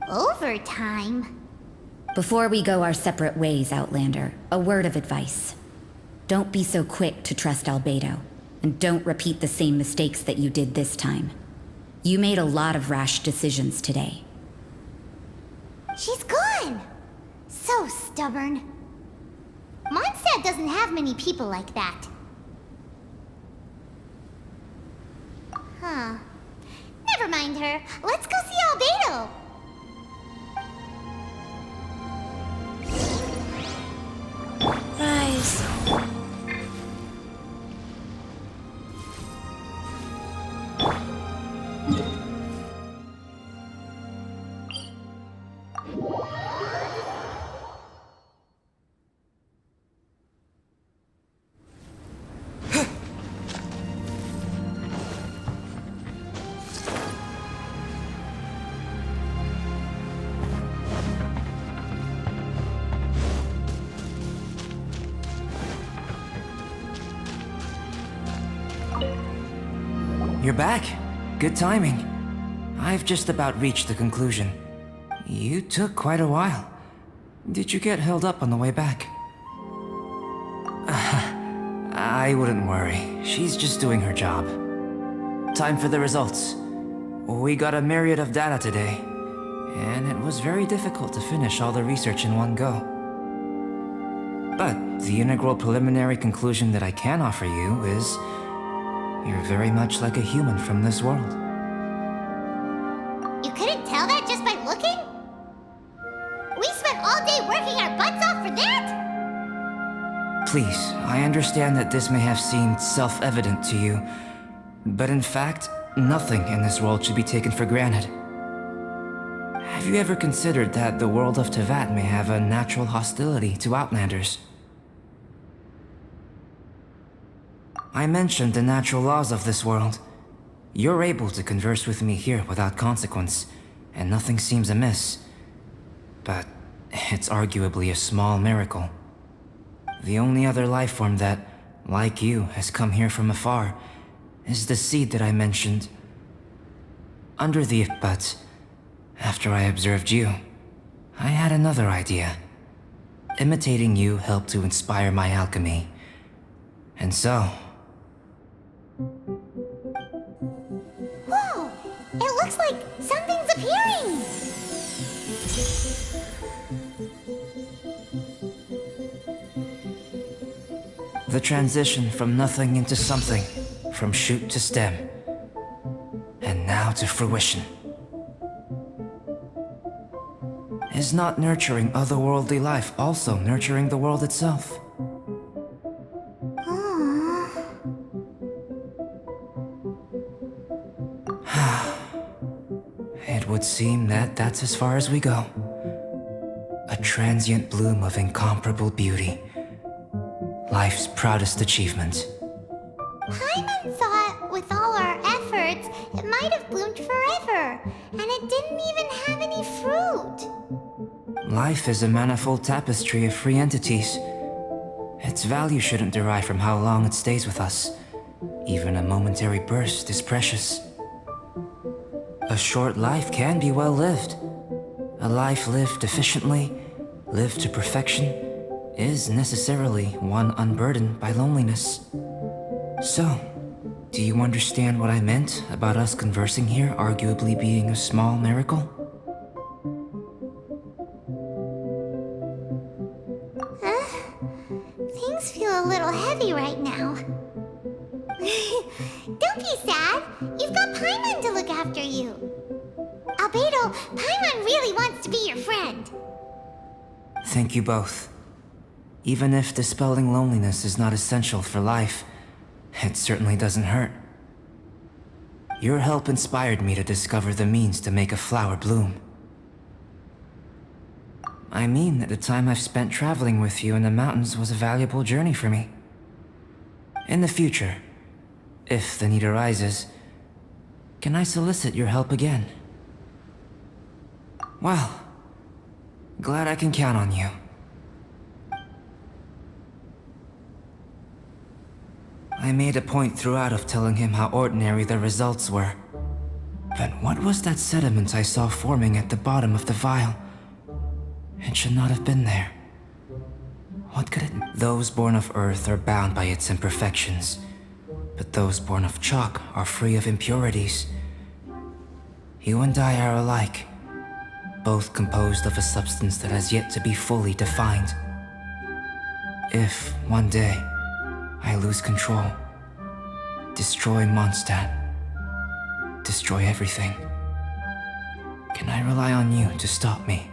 Overtime? Before we go our separate ways, Outlander, a word of advice. Don't be so quick to trust Альбедо. And don't repeat the same mistakes that you did this time. You made a lot of rash decisions today. She's gone! So stubborn. Mondstadt doesn't have many people like that. Huh. Never mind her. Let's go see Альбедо! Rise. You're back. Good timing. I've just about reached the conclusion. You took quite a while. Did you get held up on the way back? I wouldn't worry. She's just doing her job. Time for the results. We got a myriad of data today. and it was very difficult to finish all the research in one go. But the integral preliminary conclusion that I can offer you is you're very much like a human from this world. You couldn't tell that just by looking? We spent all day working our butts off for that? Please, I understand that this may have seemed self-evident to you, but in fact, nothing in this world should be taken for granted. Have you ever considered that the world of Tevat may have a natural hostility to Outlanders? I mentioned the natural laws of this world. You're able to converse with me here without consequence, and nothing seems amiss. But it's arguably a small miracle. The only other life form that, like you, has come here from afar is the seed that I mentioned. But after I observed you, I had another idea. Imitating you helped to inspire my alchemy. And so... Whoa! It looks like something's appearing! The transition from nothing into something, from shoot to stem, and now to fruition. Is not nurturing otherworldly life also nurturing the world itself? It would seem that that's as far as we go. A transient bloom of incomparable beauty. Life's proudest achievement. Paimon thought with all our efforts, it might have bloomed forever, and it didn't even have any fruit. Life is a manifold tapestry of free entities. Its value shouldn't derive from how long it stays with us. Even a momentary burst is precious. A short life can be well lived. A life lived efficiently, lived to perfection, is necessarily one unburdened by loneliness. So, do you understand what I meant about us conversing here arguably being a small miracle? Things feel a little heavy right now. Don't be sad. You've got Paimon to look after you. Альбедо, Paimon really wants to be your friend. Thank you both. Even if dispelling loneliness is not essential for life, it certainly doesn't hurt. Your help inspired me to discover the means to make a flower bloom. I mean that the time I've spent traveling with you in the mountains was a valuable journey for me. In the future, if the need arises, can I solicit your help again? Well, glad I can count on you. I made a point throughout of telling him how ordinary the results were. But what was that sediment I saw forming at the bottom of the vial? It should not have been there. What could it... Those born of earth are bound by its imperfections, but those born of chalk are free of impurities. You and I are alike, both composed of a substance that has yet to be fully defined. If, one day, I lose control, destroy Mondstadt, destroy everything, can I rely on you to stop me?